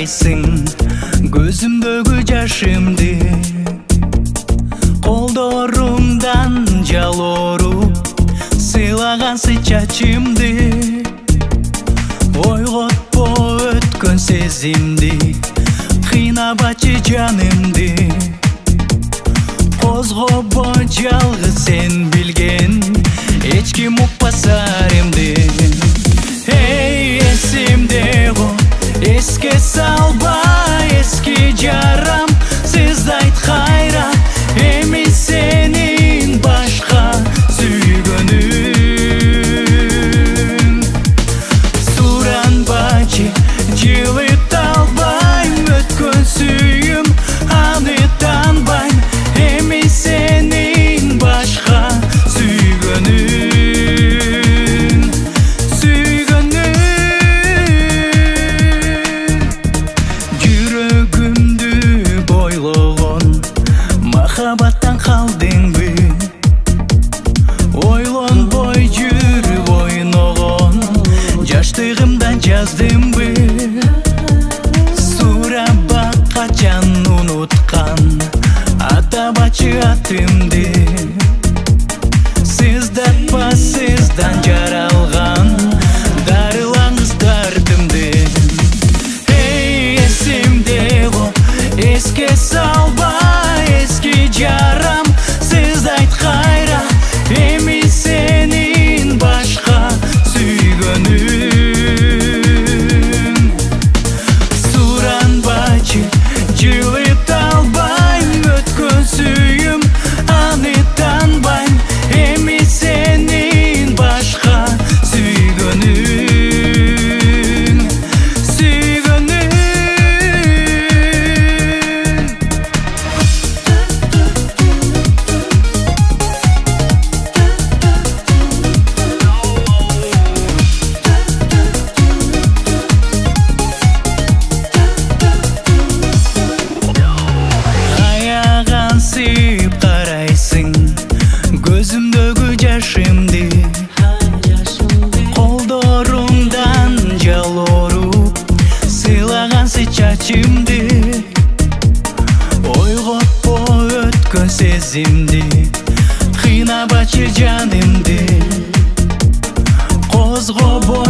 карайсың көзүмдөгү жашымды, колдоруңдан жал оруп сыйлагансың чачымды, ойготпо өткөн сезимди, кыйнабачы жанымды, козгобо жалгыз сен билген эч ким укпасарымды. Эй, эсимде го, эске салба эски жарам, сыздайт кайра эми сенин башка сүйгөнүң. Суранбачы жылыт албайм өткөн сүйүм, аны танбайм эми сенин башка сүйгөнүң. Махабаттан калдыңбы, ойлонбой жүрүп ойногон жаштыгымдан жаздымбы, сурабак качан унуткан атабачы атымды, сыздатпа сыздан жаралган дарылаңыз дартымды. Эй, эсимде го, эске салба эски жарам, сыздайт кайра эми сенин башка сүйгөнүң. Суранбачы жылыт албайм өткөн сүйүм, аны танбайм эми сенин башка сүйгөнүң. Карайсың көзүмдөгү жашымды, колдоруңдан жал оруп сыйлагансың чачымды, ойготпо өткөн сезимди, кыйнабачы жанымды, козгобо